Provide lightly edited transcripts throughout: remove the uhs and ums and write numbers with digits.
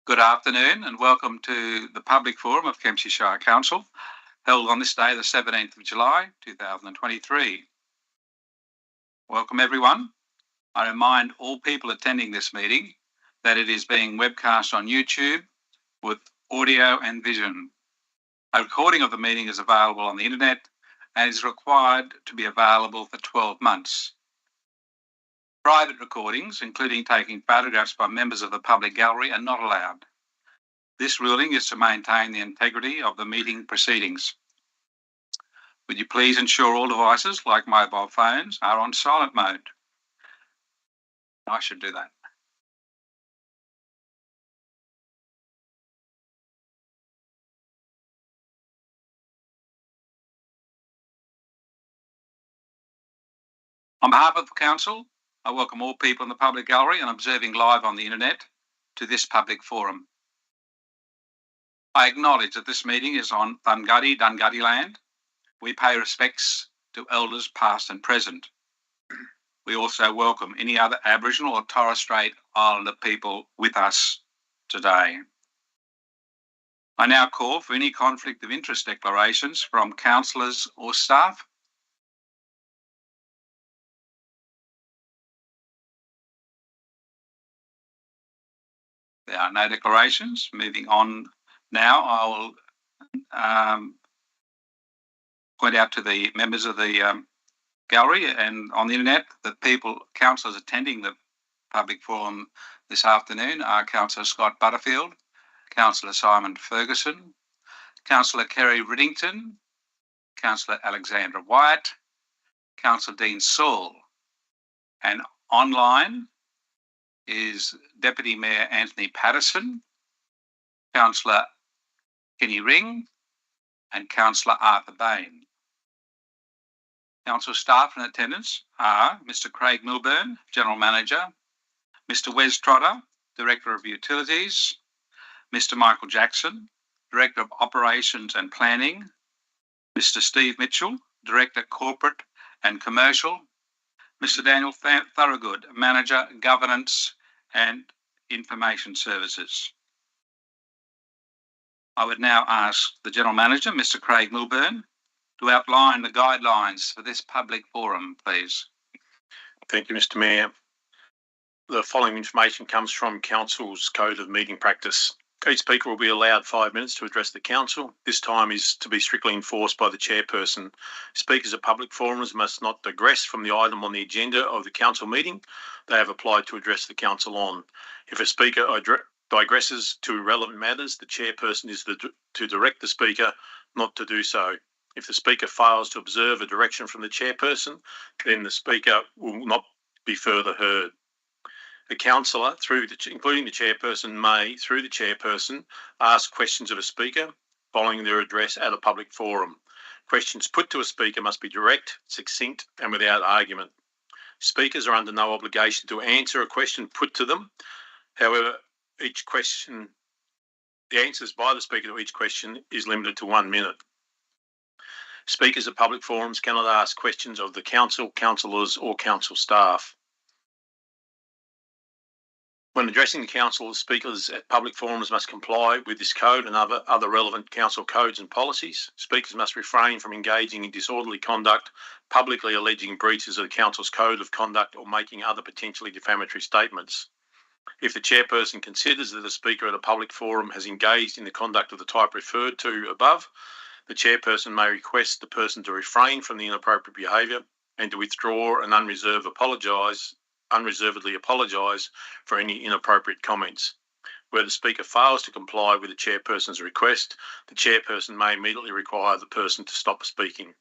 Good afternoon and welcome to the public forum of Kempsey Shire Council, held on this day, the 17th of July, 2023. Welcome everyone. I remind all people attending this meeting that it is being webcast on YouTube with audio and vision. A recording of the meeting is available on the internet and is required to be available for 12 months. Private recordings, including taking photographs by members of the public gallery, are not allowed. This ruling is to maintain the integrity of the meeting proceedings. Would you please ensure all devices, like mobile phones, are on silent mode? I should do that. On behalf of the Council, I welcome all people in the public gallery and observing live on the internet to this public forum. I acknowledge that this meeting is on Dunghutti land. We pay respects to elders past and present. We also welcome any other Aboriginal or Torres Strait Islander people with us today. I now call for any conflict of interest declarations from councillors or staff. There are no declarations. Moving on now, I will point out to the members of the gallery and on the internet that councillors attending the public forum this afternoon are Councillor Scott Butterfield, Councillor Simon Ferguson, Councillor Kerry Riddington, Councillor Alexandra Wyatt, Councillor Dean Saul, and online is Deputy Mayor Anthony Patterson, Councillor Kenny Ring, and Councillor Arthur Bain. Council staff in attendance are Mr. Craig Milburn, General Manager, Mr. Wes Trotter, Director of Utilities, Mr. Michael Jackson, Director of Operations and Planning, Mr. Steve Mitchell, Director Corporate and Commercial, Mr. Daniel Thorogood, Manager Governance and Information Services. I would now ask the General Manager, Mr. Craig Milburn, to outline the guidelines for this public forum, please. Thank you, Mr. Mayor. The following information comes from Council's Code of Meeting Practice. Each speaker will be allowed 5 minutes to address the Council. This time is to be strictly enforced by the Chairperson. Speakers at public forums must not digress from the item on the agenda of the Council meeting they have applied to address the Council on. If a speaker digresses to irrelevant matters, the Chairperson is to direct the speaker not to do so. If the speaker fails to observe a direction from the Chairperson, then the speaker will not be further heard. A councillor, including the Chairperson, may, through the Chairperson, ask questions of a speaker following their address at a public forum. Questions put to a speaker must be direct, succinct, and without argument. Speakers are under no obligation to answer a question put to them. However, the answers by the speaker to each question is limited to 1 minute. Speakers at public forums cannot ask questions of the Council, councillors, or Council staff. When addressing the Council, speakers at public forums must comply with this code and other relevant Council codes and policies. Speakers must refrain from engaging in disorderly conduct, publicly alleging breaches of the Council's code of conduct, or making other potentially defamatory statements. If the Chairperson considers that a speaker at a public forum has engaged in the conduct of the type referred to above, the Chairperson may request the person to refrain from the inappropriate behaviour and to withdraw and unreservedly apologise for any inappropriate comments. Where the speaker fails to comply with the Chairperson's request, the Chairperson may immediately require the person to stop speaking.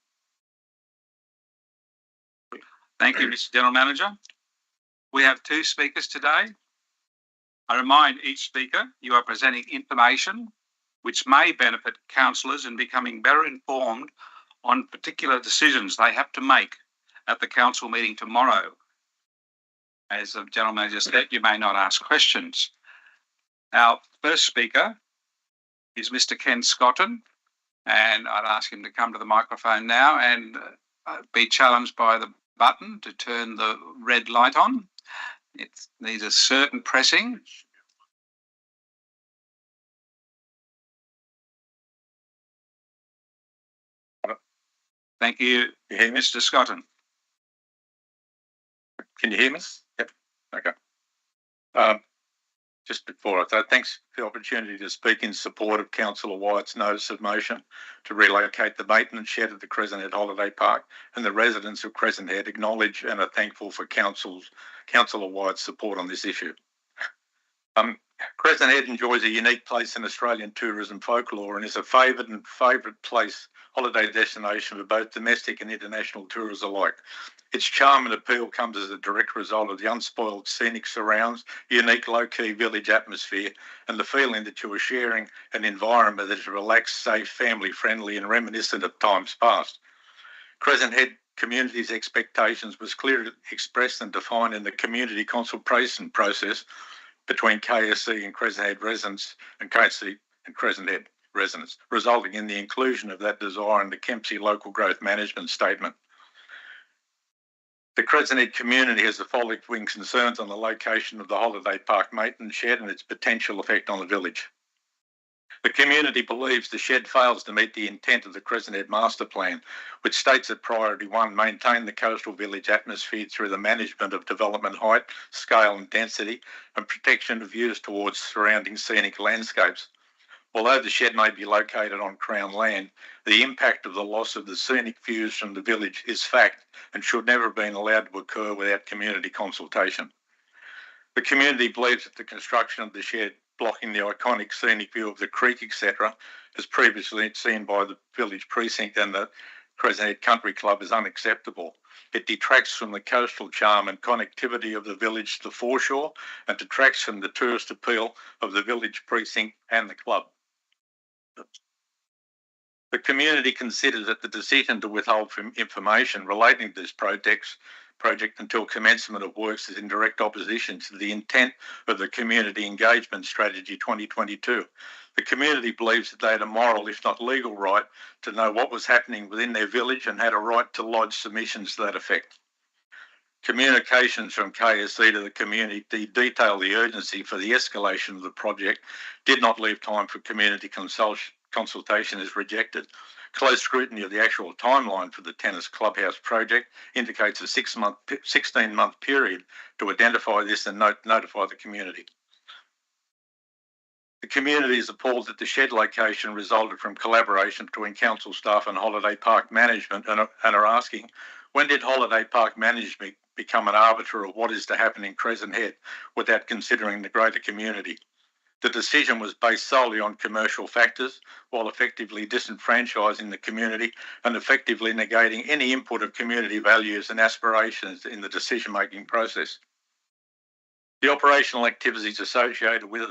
Thank you, Mr. General Manager. We have 2 speakers today. I remind each speaker you are presenting information which may benefit councillors in becoming better informed on particular decisions they have to make at the Council meeting tomorrow. As the General Manager said, you may not ask questions. Our first speaker is Mr. Ken Scotton, and I'd ask him to come to the microphone now and be challenged by the button to turn the red light on. It needs a certain pressing. Thank you, Mr. Scotton. Can you hear me? Yep. Okay. Just before I start, thanks for the opportunity to speak in support of Councillor Wyatt's notice of motion to relocate the maintenance shed at the Crescent Head Holiday Park, and the residents of Crescent Head acknowledge and are thankful for Councillor Wyatt's support on this issue. Crescent Head enjoys a unique place in Australian tourism folklore and is a favourite place, holiday destination for both domestic and international tourists alike. Its charm and appeal comes as a direct result of the unspoiled scenic surrounds, unique low-key village atmosphere, and the feeling that you are sharing an environment that is relaxed, safe, family-friendly and reminiscent of times past. Crescent Head community's expectations was clearly expressed and defined in the community consultation process between KSC and Crescent Head residents and KSC and Crescent Head residents, resulting in the inclusion of that desire in the Kempsey Local Growth Management Statement. The Crescent Head community has the following concerns on the location of the holiday park maintenance shed and its potential effect on the village. The community believes the shed fails to meet the intent of the Crescent Head Master Plan, which states that Priority 1, maintain the coastal village atmosphere through the management of development height, scale and density, and protection of views towards surrounding scenic landscapes. Although the shed may be located on Crown land, the impact of the loss of the scenic views from the village is fact and should never have been allowed to occur without community consultation. The community believes that the construction of the shed blocking the iconic scenic view of the creek, etc., as previously seen by the village precinct and the Crescent Head Country Club, is unacceptable. It detracts from the coastal charm and connectivity of the village to the foreshore and detracts from the tourist appeal of the village precinct and the club. The community considers that the decision to withhold information relating to this project until commencement of works is in direct opposition to the intent of the Community Engagement Strategy 2022. The community believes that they had a moral, if not legal, right to know what was happening within their village and had a right to lodge submissions to that effect. Communications from KSC to the community detail the urgency for the escalation of the project did not leave time for community consultation is rejected. Close scrutiny of the actual timeline for the tennis clubhouse project indicates a 16-month period to identify this and notify the community. The community is appalled that the shed location resulted from collaboration between council staff and holiday park management and are asking, when did holiday park management become an arbiter of what is to happen in Crescent Head without considering the greater community? The decision was based solely on commercial factors, while effectively disenfranchising the community and effectively negating any input of community values and aspirations in the decision-making process. The operational activities associated with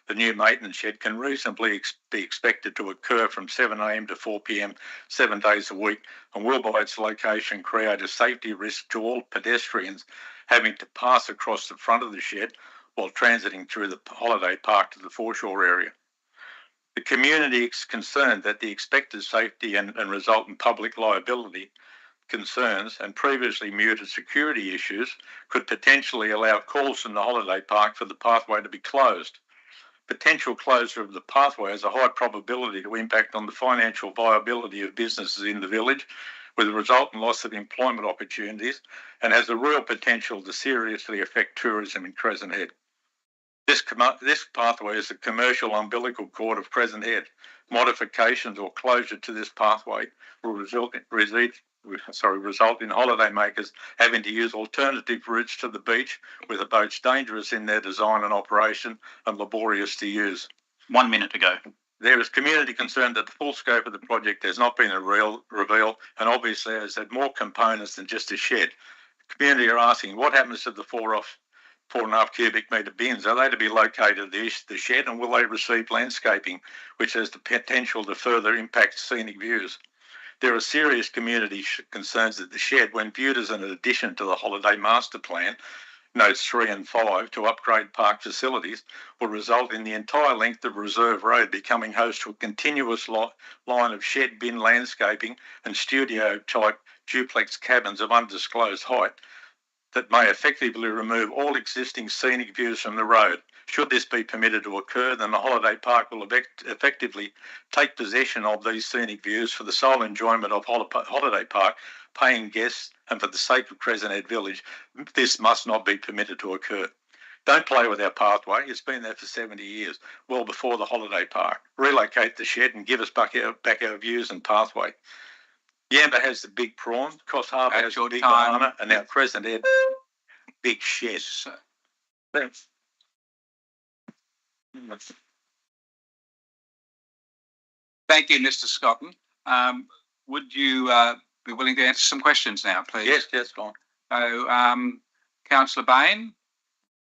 the new maintenance shed can reasonably be expected to occur from 7 a.m. to 4 p.m. 7 days a week, and will by its location create a safety risk to all pedestrians having to pass across the front of the shed while transiting through the holiday park to the foreshore area. The community is concerned that the expected safety and resultant public liability concerns and previously muted security issues could potentially allow calls from the holiday park for the pathway to be closed. Potential closure of the pathway has a high probability to impact on the financial viability of businesses in the village, with a resultant loss of employment opportunities, and has a real potential to seriously affect tourism in Crescent Head. This pathway is the commercial umbilical cord of Crescent Head. Modifications or closure to this pathway will result in holidaymakers having to use alternative routes to the beach, with the boats dangerous in their design and operation and laborious to use. 1 minute to go. There is community concern that the full scope of the project has not been revealed and obviously has had more components than just a shed. The community are asking, what happens to the 4.5 cubic metre bins? Are they to be located at the shed, and will they receive landscaping, which has the potential to further impact scenic views? There are serious community concerns that the shed, when viewed as an addition to the Holiday Master Plan, notes 3 and 5, to upgrade park facilities, will result in the entire length of Reserve Road becoming host to a continuous line of shed bin landscaping and studio-type duplex cabins of undisclosed height that may effectively remove all existing scenic views from the road, Should this be permitted to occur, then the holiday park will effectively take possession of these scenic views for the sole enjoyment of holiday park paying guests, and for the sake of Crescent Head Village, this must not be permitted to occur. Don't play with our pathway. It's been there for 70 years, well before the holiday park. Relocate the shed and give us back our views and pathway. Yamba has the big prawn, Coss Harbour has the big banana, and now Crescent Head, big shed. Thanks. Thank you, Mr. Scotton. Would you be willing to answer some questions now, please? Yes, go on. So, Councillor Bain,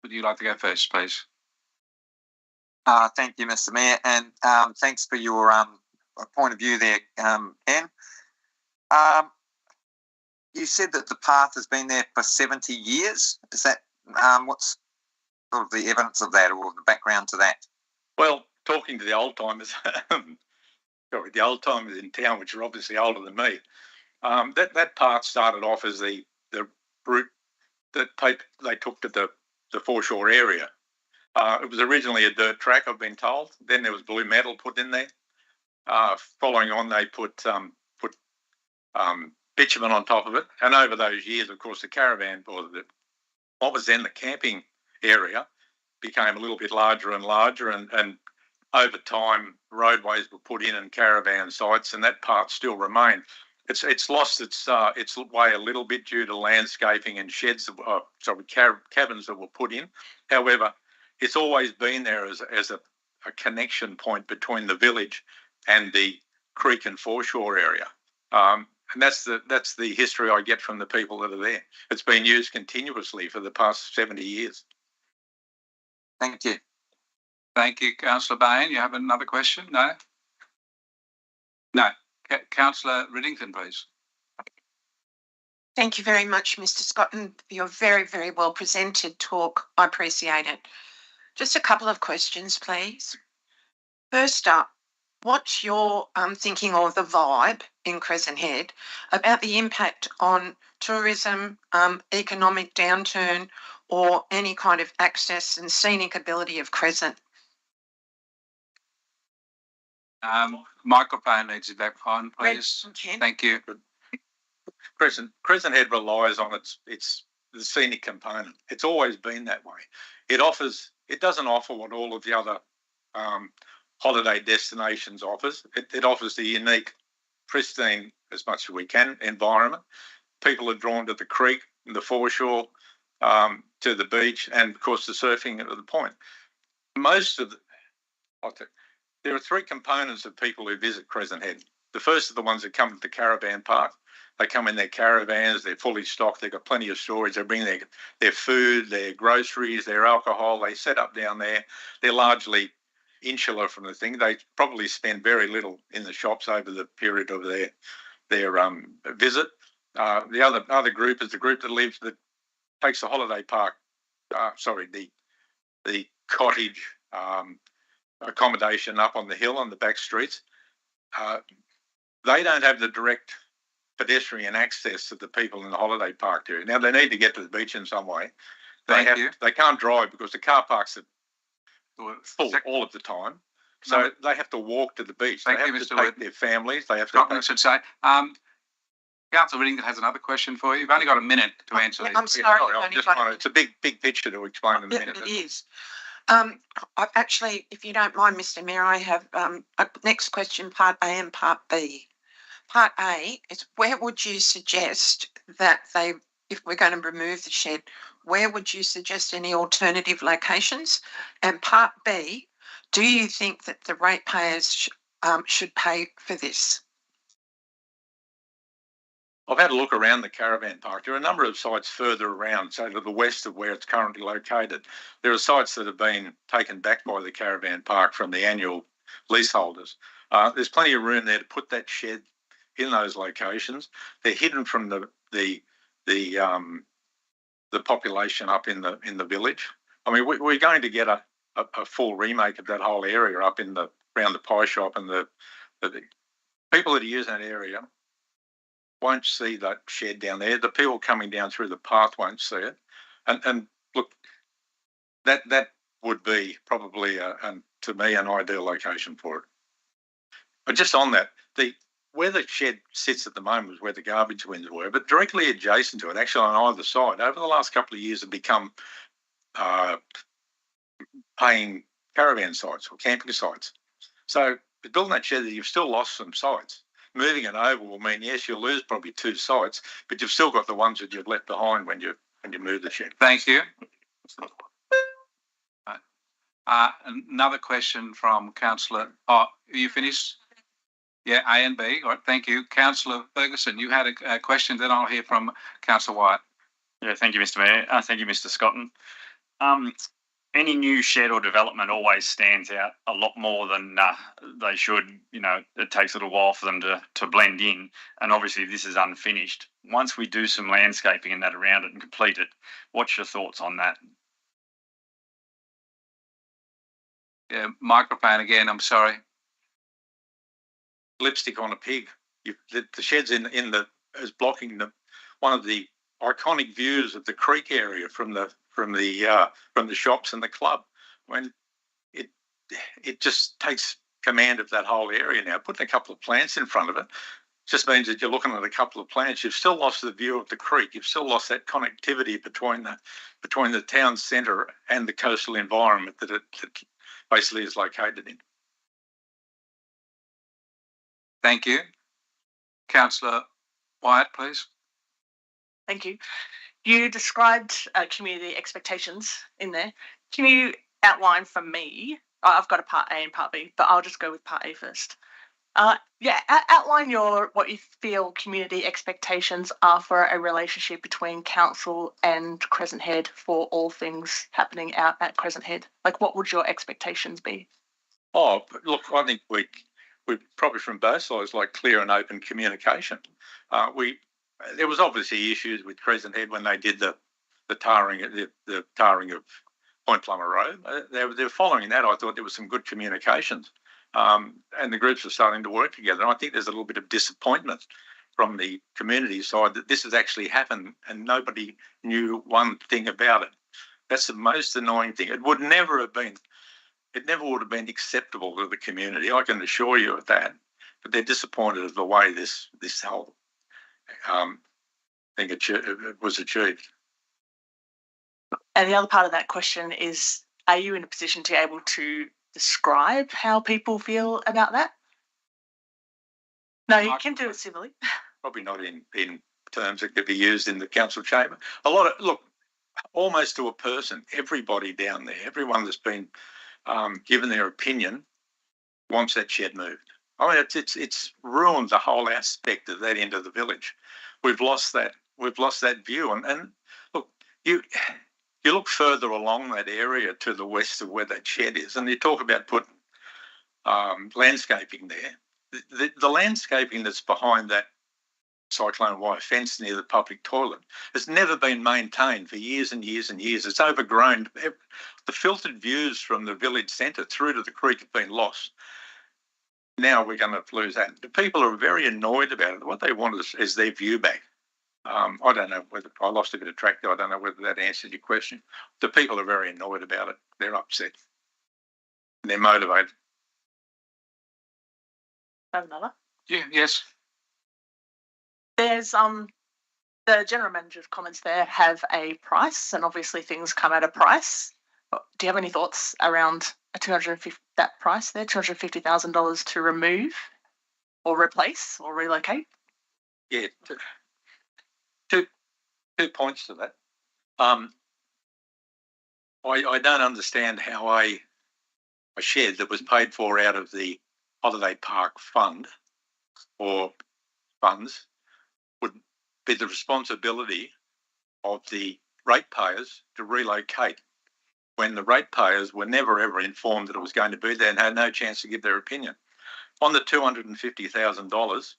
would you like to go first, please? Thank you, Mr. Mayor, and thanks for your point of view there, Anne. You said that the path has been there for 70 years. Is that what's sort of the evidence of that, or the background to that? Well, talking to the old timers, the old timers in town, which are obviously older than me, that path started off as the route that they took to the foreshore area. It was originally a dirt track, I've been told. Then there was blue metal put in there. Following on, they put bitumen on top of it. And over those years, of course, the caravan boarded it. What was then the camping area became a little bit larger and larger, and over time, roadways were put in and caravan sites, and that part still remained. It's lost its way a little bit due to landscaping and sheds, cabins that were put in. However, it's always been there as a connection point between the village and the creek and foreshore area. And that's the history I get from the people that are there. It's been used continuously for the past 70 years. Thank you. Thank you, Councillor Bain. You have another question? No? No. Councillor Riddington, please. Thank you very much, Mr. Scotton, for your very, very well presented talk. I appreciate it. Just a couple of questions, please. First up, what's your thinking or the vibe in Crescent Head about the impact on tourism, economic downturn, or any kind of access and scenic ability of Crescent? Microphone needs to be back on, please. Thank you. Crescent Head relies on its the scenic component. It's always been that way. It doesn't offer what all of the other holiday destinations offers. It offers the unique, pristine, as much as we can, environment. People are drawn to the creek, the foreshore, to the beach, and of course the surfing at the point. There are three components of people who visit Crescent Head. The first are the ones that come to the caravan park. They come in their caravans, they're fully stocked, they've got plenty of storage, they bring their food, their groceries, their alcohol, they set up down there. They're largely insular from the thing. They probably spend very little in the shops over the period of their visit. The other group is the group that takes the holiday park, the cottage accommodation up on the hill on the back streets. They don't have the direct pedestrian access to the people in the holiday park area. Now, they need to get to the beach in some way. They can't drive because the car parks are full all of the time. So they have to walk to the beach. They have to take their families. They have to. I should say. Councillor Riddington has another question for you. You've only got a minute to answer these. I'm sorry. It's a big picture to explain in a minute. It is. I've actually, if you don't mind, Mr. Mayor, I have a next question, part A and part B. Part A is, where would you suggest that if we're going to remove the shed, where would you suggest any alternative locations? And part B, do you think that the ratepayers should pay for this? I've had a look around the caravan park. There are a number of sites further around, so to the west of where it's currently located. There are sites that have been taken back by the caravan park from the annual leaseholders. There's plenty of room there to put that shed in those locations. They're hidden from the population up in the village. I mean, we're going to get a full remake of that whole area up around the pie shop, and the people that are using that area won't see that shed down there. The people coming down through the path won't see it. And look, that would be probably, to me, an ideal location for it. But just on that, where the shed sits at the moment is where the garbage bins were, but directly adjacent to it, actually on either side, over the last couple of years have become paying caravan sites or camping sites. So building that shed, you've still lost some sites. Moving it over will mean, yes, you'll lose probably 2 sites, but you've still got the ones that you've left behind when you move the shed. Thank you. Another question from Councillor. Oh, are you finished? Yeah, A and B. All right, thank you. Councillor Ferguson, you had a question, then I'll hear from Councillor Wyatt. Yeah, thank you, Mr. Mayor. Thank you, Mr. Scotton. Any new shed or development always stands out a lot more than they should. It takes a little while for them to blend in, and obviously this is unfinished. Once we do some landscaping and that around it and complete it, what's your thoughts on that? Yeah, microphone again, I'm sorry. Lipstick on a pig. The shed's is blocking one of the iconic views of the creek area from the shops and the club. When it just takes command of that whole area now. Putting a couple of plants in front of it just means that you're looking at a couple of plants. You've still lost the view of the creek. You've still lost that connectivity between the town centre and the coastal environment that it basically is located in. Thank you. Councillor Wyatt, please. Thank you. You described community expectations in there. Can you outline for me? I've got a part A and part B, but I'll just go with part A first. Outline what you feel community expectations are for a relationship between council and Crescent Head for all things happening out at Crescent Head. Like, what would your expectations be? Oh, look, I think we probably from both sides like clear and open communication. There was obviously issues with Crescent Head when they did the tarring of Point Plummer Road. They're following that. I thought there was some good communications, and the groups are starting to work together. And I think there's a little bit of disappointment from the community side that this has actually happened and nobody knew one thing about it. That's the most annoying thing. It would never have been acceptable to the community. I can assure you of that. But they're disappointed at the way this whole thing was achieved. And the other part of that question is, are you in a position to be able to describe how people feel about that? No, you can do it civilly. Probably not in terms that could be used in the council chamber. Almost to a person, everybody down there, everyone that's been given their opinion wants that shed moved. I mean, it's ruined the whole aspect of that end of the village. We've lost that view. And look, you look further along that area to the west of where that shed is, and you talk about putting landscaping there. The landscaping that's behind that cyclone wire fence near the public toilet has never been maintained for years and years and years. It's overgrown. The filtered views from the village centre through to the creek have been lost. Now we're going to lose that. The people are very annoyed about it. What they want is their view back. I don't know whether I lost a bit of track there. I don't know whether that answered your question. The people are very annoyed about it. They're upset. They're motivated. Have another? Yeah, yes. There's the general manager's comments there have a price, and obviously things come at a price. Do you have any thoughts around that price there, $250,000 to remove or replace or relocate? Yeah, two points to that. I don't understand how a shed that was paid for out of the holiday park fund or funds would be the responsibility of the ratepayers to relocate when the ratepayers were never ever informed that it was going to be there and had no chance to give their opinion. On the $250,000,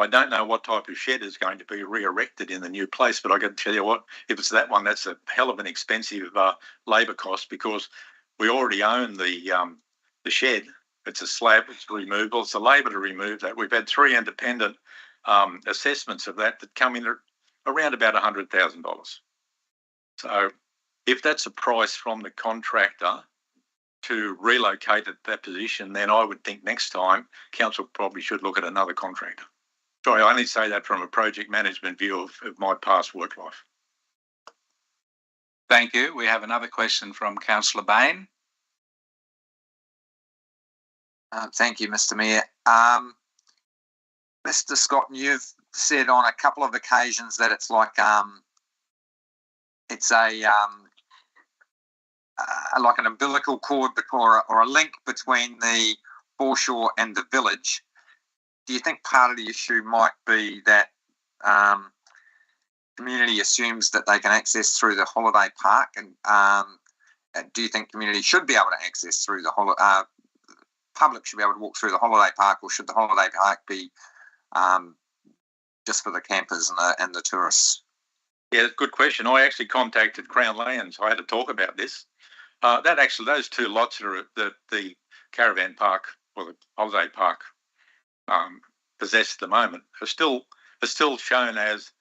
I don't know what type of shed is going to be re-erected in the new place, but I can tell you what, if it's that one, that's a hell of an expensive labour cost, because we already own the shed. It's a slab, it's removable, it's a labour to remove that. We've had 3 independent assessments of that come in around about $100,000. So If that's a price from the contractor to relocate at that position, then I would think next time council probably should look at another contractor. Sorry, I only say that from a project management view of my past work life. Thank you. We have another question from Councillor Bain. Thank you, Mr. Mayor. Mr. Scott, you've said on a couple of occasions that it's like it's a like an umbilical cord or a link between the foreshore and the village. Do you think part of the issue might be that community assumes that they can access through the holiday park, and do you think community should be able to access through the public should be able to walk through the holiday park, or should the holiday park be just for the campers and the tourists? Yeah, good question. I actually contacted Crown Lands. I had to talk about this. Those two lots that are at the caravan park or the holiday park possess at the moment are still shown as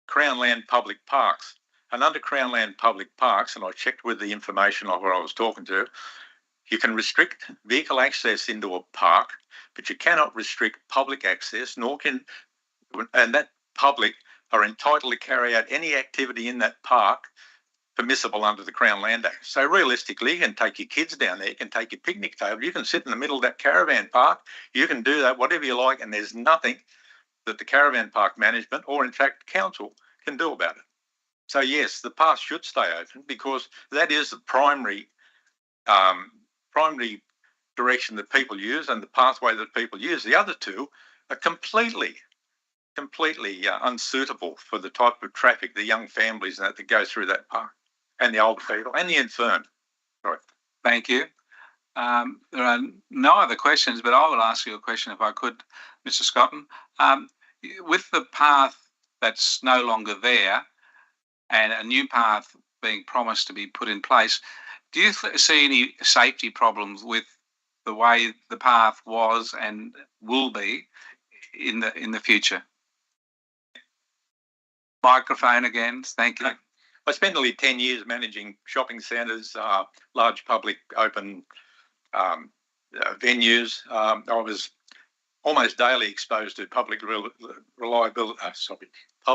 Crown Land public parks. And under Crown Land public parks, and I checked with the information of what I was talking to, you can restrict vehicle access into a park, but you cannot restrict public access, and that public are entitled to carry out any activity in that park permissible under the Crown Land Act. So realistically, you can take your kids down there, you can take your picnic table, you can sit in the middle of that caravan park, you can do that, whatever you like, and there's nothing that the caravan park management or in fact council can do about it. So yes, the path should stay open because that is the primary direction that people use and the pathway that people use. The other two are completely unsuitable for the type of traffic, the young families that go through that park, and the old people, and the infirm. Sorry. Thank you. There are no other questions, but I will ask you a question if I could, Mr. Scotton. With the path that's no longer there and a new path being promised to be put in place, do you see any safety problems with the way the path was and will be in the future? Microphone again. Thank you. I spent nearly 10 years managing shopping centres, large public open venues. I was almost daily exposed to public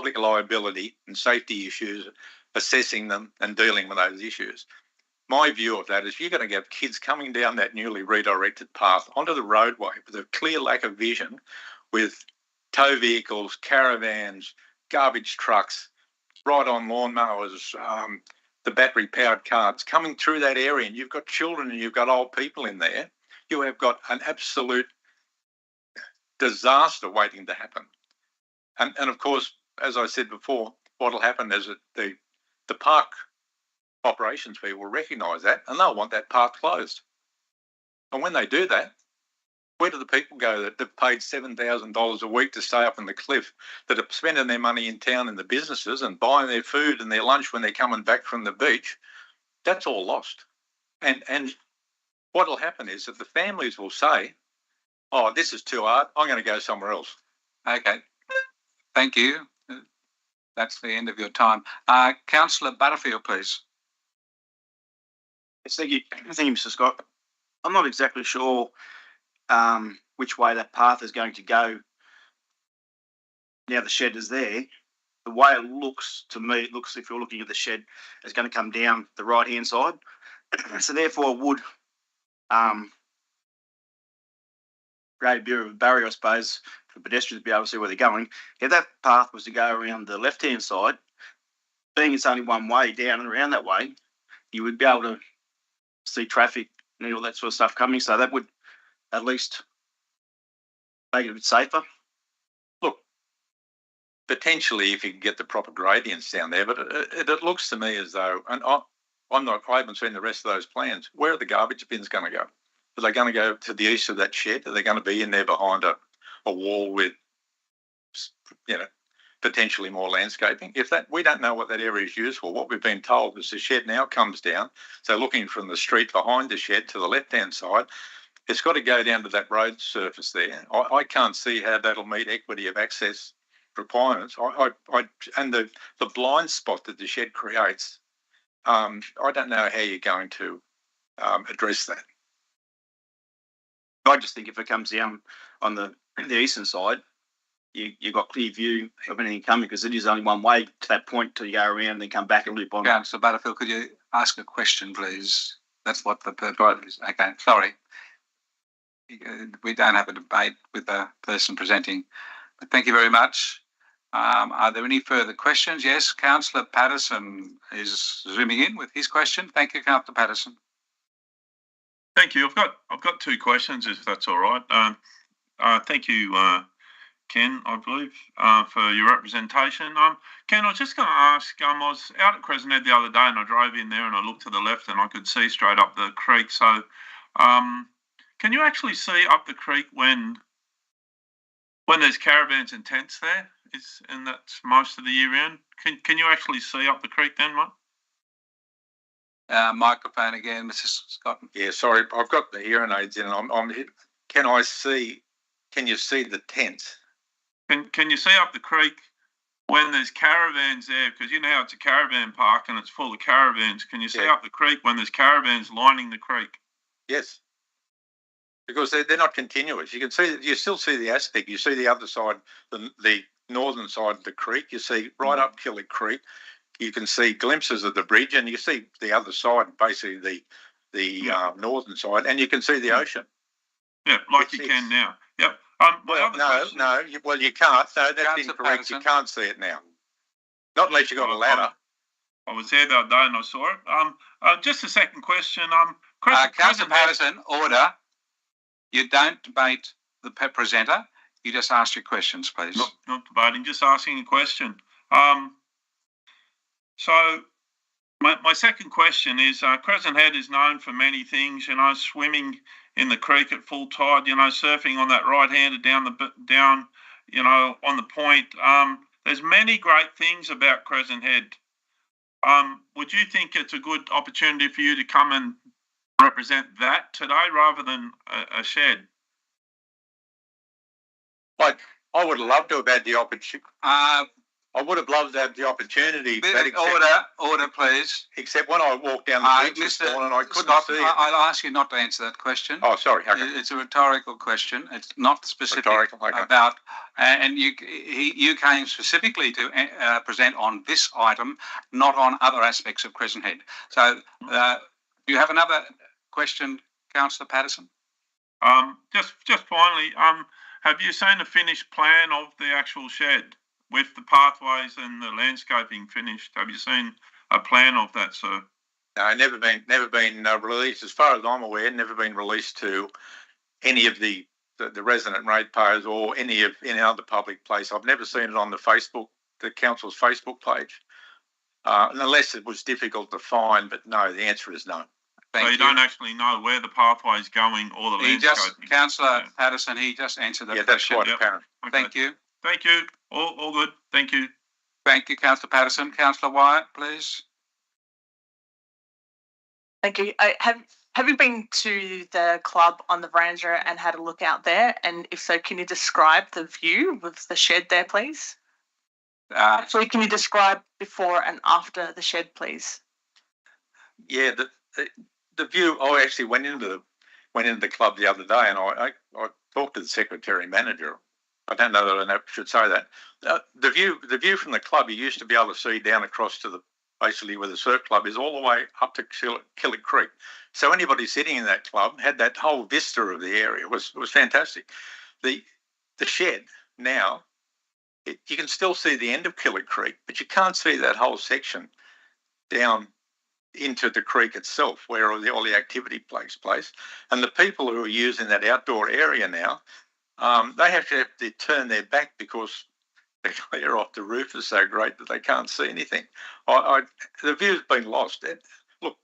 liability and safety issues, assessing them and dealing with those issues. My view of that is you're going to have kids coming down that newly redirected path onto the roadway with a clear lack of vision, with tow vehicles, caravans, garbage trucks, ride-on lawnmowers, the battery-powered cars coming through that area, and you've got children and you've got old people in there. You have got an absolute disaster waiting to happen. And of course, as I said before, what will happen is that the park operations people will recognise that and they'll want that path closed. And when they do that, where do the people go that have paid $7,000 a week to stay up in the cliff, that are spending their money in town in the businesses and buying their food and their lunch when they're coming back from the beach? That's all lost. And what will happen is that the families will say, oh, this is too hard, I'm going to go somewhere else. Okay. Thank you. That's the end of your time. Councillor Butterfield, please. Yes, thank you, Mr. Scott. I'm not exactly sure which way that path is going to go. Now the shed is there. The way it looks to me, it looks, if you're looking at the shed, it's going to come down the right-hand side. So therefore, I would create a bit of a barrier, I suppose, for pedestrians to be able to see where they're going. If that path was to go around the left-hand side, being it's only one way down and around that way, you would be able to see traffic and all that sort of stuff coming. So that would at least make it a bit safer. Look, potentially if you can get the proper gradients down there, but it looks to me as though, and I haven't seen the rest of those plans, where are the garbage bins going to go? Are they going to go to the east of that shed? Are they going to be in there behind a wall with, potentially more landscaping? If that, we don't know what that area is used for. What we've been told is the shed now comes down. So looking from the street behind the shed to the left-hand side, it's got to go down to that road surface there. I can't see how that'll meet equity of access requirements. And the blind spot that the shed creates I don't know how you're going to address that. I just think if it comes down on the eastern side, you've got clear view of anything coming, because it is only one way to that point till you go around and then come back and loop on. Councillor Butterfield, could you ask a question, please? That's what the purpose is. Okay, sorry. We don't have a debate with the person presenting, but thank you very much. Are there any further questions? Yes, Councillor Patterson is zooming in with his question. Thank you, Councillor Patterson. Thank you. I've got two questions, if that's all right. Thank you, Ken, I believe, for your representation. Ken, I was just going to ask, I was out at Crescent Head the other day and I drove in there and I looked to the left and I could see straight up the creek. So can you actually see up the creek when there's caravans and tents there? And that's most of the year round? Can you actually see up the creek then, mate? Microphone again, Mrs. Scott. Yeah, sorry, I've got the hearing aids in. Can you see the tents? Can you see up the creek when there's caravans there? Because you know how it's a caravan park and it's full of caravans. Can you see up the creek when there's caravans lining the creek? Yes, because they're not continuous. You can see, you still see the aspect. You see the other side, the northern side of the creek. You see right up Killick Creek. You can see glimpses of the bridge, and you see the other side, basically the northern side, and you can see the ocean. Yeah, like you can now. Yep. Well, you can't. No, that's incorrect. You can't see it now. Not unless you've got a ladder. I was there the other day and I saw it. Just a second question. Councillor Patterson, order. You don't debate the presenter. You just ask your questions, please. Not debating, just asking a question. So my second question is, Crescent Head is known for many things, swimming in the creek at full tide, surfing on that right-hander down, on the point. There's many great things about Crescent Head. Would you think it's a good opportunity for you to come and represent that today rather than a shed? I would love to have had the opportunity. I would have loved to have the opportunity. Order, please. Except when I walked down the beach this morning, I couldn't see it. I'll ask you not to answer that question. Oh, sorry. Okay. It's a rhetorical question. It's not specific okay. about. And you came specifically to present on this item, not on other aspects of Crescent Head. So, do you have another question, Councillor Patterson? Just finally, have you seen a finished plan of the actual shed with the pathways and the landscaping finished? Have you seen a plan of that, sir? No, never been released. As far as I'm aware, never been released to any of the resident ratepayers or any other public place. I've never seen it on the council's Facebook page, unless it was difficult to find. But no, the answer is no. So you don't actually know where the pathway is going or the landscaping? Councillor Patterson, he just answered that question. That's quite apparent. Okay. Thank you. Thank you. All good. Thank you. Thank you, Councillor Patterson. Councillor Wyatt, please. Thank you. Have you been to the club on the veranda and had a look out there? And if so, can you describe the view with the shed there, please? Actually, can you describe before and after the shed, please? Yeah, the view. I actually went into the club the other day, and I talked to the secretary manager. I don't know that I should say that. The view from the club, you used to be able to see down across to basically where the surf club is, all the way up to Killick Creek. So anybody sitting in that club had that whole vista of the area. It was fantastic. The shed now, you can still see the end of Killick Creek, but you can't see that whole section down into the creek itself, where all the activity takes place. And the people who are using that outdoor area now, they have to turn their back because the glare off the roof is so great that they can't see anything. The view's been lost. Look,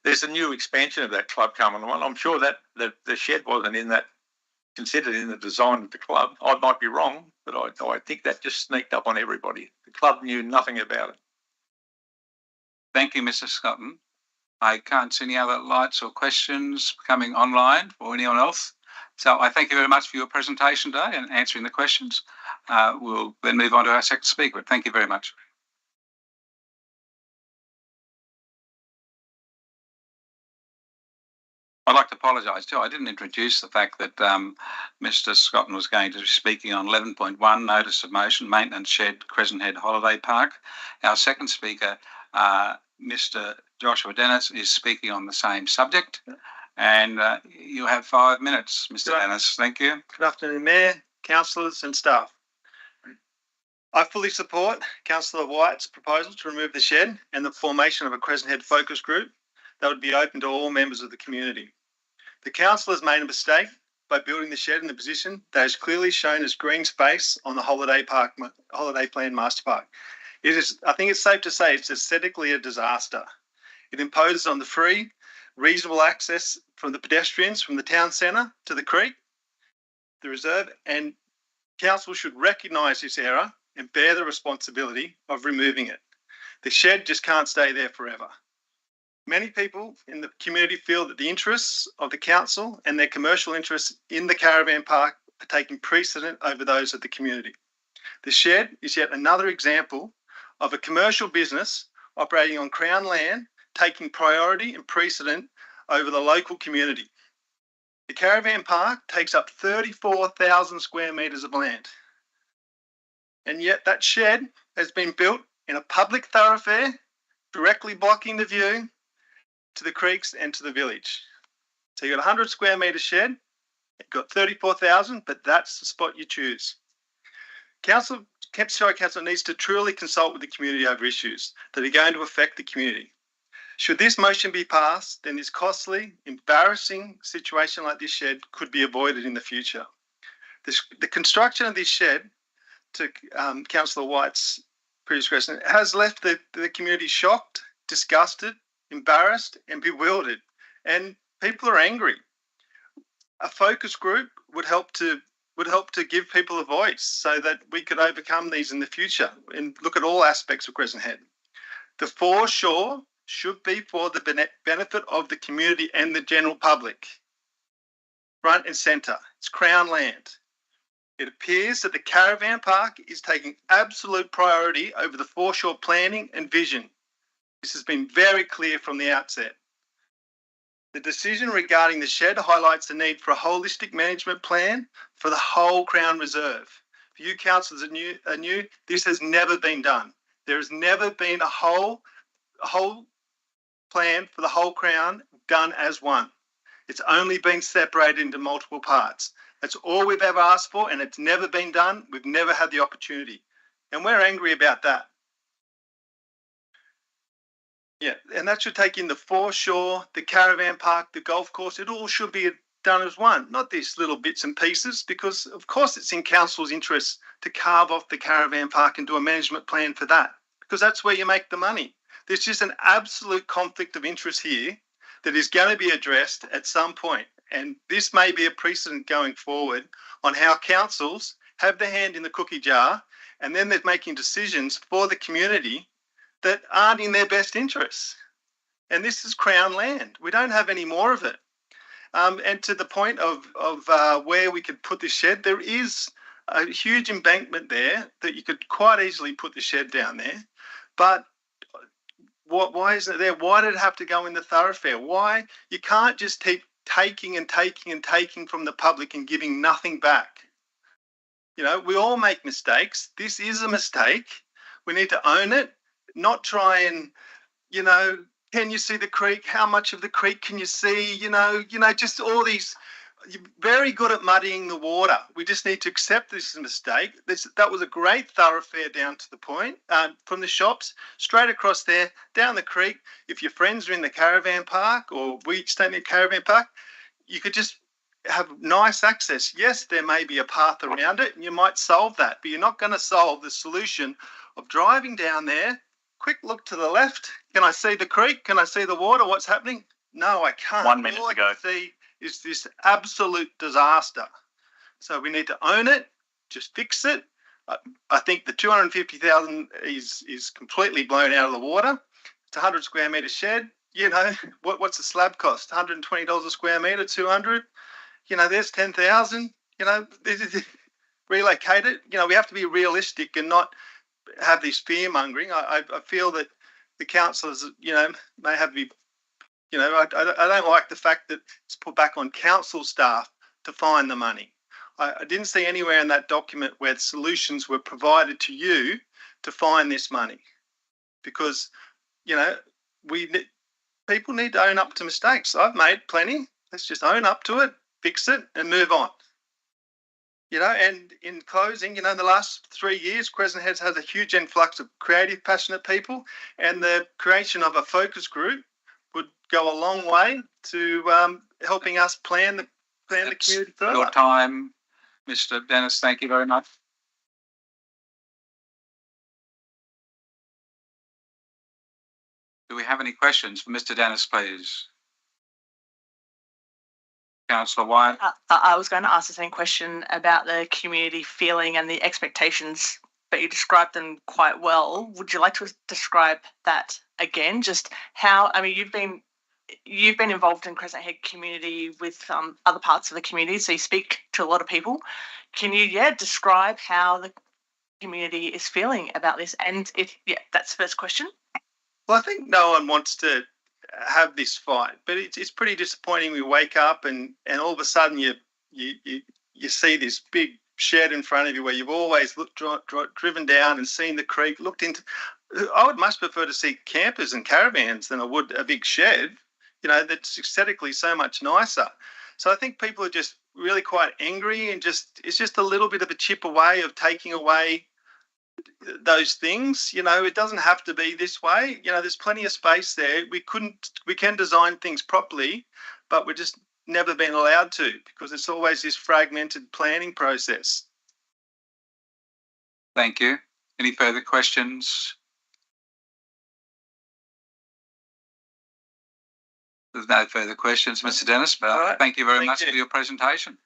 there's a new expansion of that club coming on. I'm sure that the shed wasn't considered in the design of the club. I might be wrong, but I think that just sneaked up on everybody. The club knew nothing about it. Thank you, Mr. Scotton. I can't see any other lights or questions coming online or anyone else. So I thank you very much for your presentation today and answering the questions. We'll then move on to our second speaker. Thank you very much. I'd like to apologise too. I didn't introduce the fact that Mr. Scotton was going to be speaking on 11.1, notice of motion, maintenance shed, Crescent Head Holiday Park. Our second speaker, Mr. Joshua Dennis, is speaking on the same subject. And you have 5 minutes, Mr. Dennis. Thank you. Good afternoon, Mayor, councillors and staff. I fully support Councillor White's proposal to remove the shed and the formation of a Crescent Head focus group that would be open to all members of the community. The council has made a mistake by building the shed in the position that is clearly shown as green space on the Holiday Plan Master Park. It is, I think it's safe to say, it's aesthetically a disaster. It imposes on the free, reasonable access from the pedestrians from the town centre to the creek, the reserve, and council should recognise this error and bear the responsibility of removing it. The shed just can't stay there forever. Many people in the community feel that the interests of the council and their commercial interests in the caravan park are taking precedent over those of the community. The shed is yet another example of a commercial business operating on Crown land, taking priority and precedent over the local community. The caravan park takes up 34,000 square metres of land. And yet that shed has been built in a public thoroughfare, directly blocking the view to the creeks and to the village. So you've got a 100 square metre shed, you've got 34,000, but that's the spot you choose. Kempsey Shire Council needs to truly consult with the community over issues that are going to affect the community. Should this motion be passed, then this costly, embarrassing situation like this shed could be avoided in the future. The construction of this shed, to Councillor White's previous question, has left the community shocked, disgusted, embarrassed and bewildered, and people are angry. A focus group would help to give people a voice so that we could overcome these in the future and look at all aspects of Crescent Head. The foreshore should be for the benefit of the community and the general public. Front and centre, it's Crown land. It appears that the caravan park is taking absolute priority over the foreshore planning and vision. This has been very clear from the outset. The decision regarding the shed highlights the need for a holistic management plan for the whole Crown Reserve. For you councillors are new, this has never been done. There has never been a whole plan for the whole Crown done as one. It's only been separated into multiple parts. That's all we've ever asked for, and it's never been done. We've never had the opportunity. And we're angry about that. Yeah, and that should take in the foreshore, the caravan park, the golf course. It all should be done as one, not these little bits and pieces, because of course it's in council's interest to carve off the caravan park and do a management plan for that, because that's where you make the money. There's just an absolute conflict of interest here that is going to be addressed at some point. And this may be a precedent going forward on how councils have their hand in the cookie jar and then they're making decisions for the community that aren't in their best interests. And this is Crown land. We don't have any more of it. And to the point of where we could put the shed, there is a huge embankment there that you could quite easily put the shed down there. But why isn't it there? Why did it have to go in the thoroughfare? Why? You can't just keep taking and taking and taking from the public and giving nothing back. You know, we all make mistakes. This is a mistake. We need to own it, not try and, you know, can you see the creek? How much of the creek can you see? You know, just all these. You're very good at muddying the water. We just need to accept this is a mistake. That was a great thoroughfare down to the point, from the shops, straight across there, down the creek. If your friends are in the caravan park or we stay in the caravan park, you could just have nice access. Yes, there may be a path around it and you might solve that, but you're not going to solve the solution of driving down there. Quick look to the left. Can I see the creek? Can I see the water? What's happening? No, I can't. 1 minute All to go. I can see is this absolute disaster. So we need to own it, just fix it. I think the 250,000 is completely blown out of the water. It's a 100 square metre shed. You know, what's the slab cost? $120 a square metre, 200. You know, there's 10,000. You know, relocate it. You know, we have to be realistic and not have this fear mongering. I feel that the councillors, you know, may have to be You know, I don't like the fact that it's put back on council staff to find the money. I didn't see anywhere in that document where solutions were provided to you to find this money, because, you know, people need to own up to mistakes. I've made plenty. Let's just own up to it, fix it, and move on. You know, and in closing, you know, in the last 3 years, Crescent Head has a huge influx of creative, passionate people, and the creation of a focus group would go a long way to helping us plan the community further. Your time, Mr. Dennis. Thank you very much. Do we have any questions for Mr. Dennis, please? Councillor Wyatt. I was going to ask the same question about the community feeling and the expectations, but you described them quite well. Would you like to describe that again? Just how, I mean, you've been involved in Crescent Head community with other parts of the community, so you speak to a lot of people. Can you, describe how the community is feeling about this? And that's the first question. Well, I think no one wants to have this fight, but it's pretty disappointing. We wake up and all of a sudden you see this big shed in front of you where you've always driven down and seen the creek, looked into. I would much prefer to see campers and caravans than I would a big shed. You know, that's aesthetically so much nicer. So I think people are just really quite angry, and it's just a little bit of a chip away of taking away those things. You know, it doesn't have to be this way. You know, there's plenty of space there. We can design things properly, but we're just never been allowed to, because it's always this fragmented planning process. Thank you. Any further questions? There's no further questions, Mr. Dennis, but right. Thank you very much for your presentation.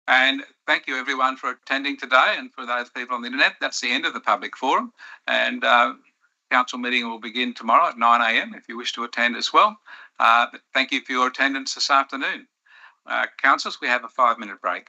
And thank you everyone for attending today, and for those people on the internet. That's the end of the public forum, and council meeting will begin tomorrow at 9 a.m. if you wish to attend as well. But thank you for your attendance this afternoon. Councillors, we have a 5-minute break.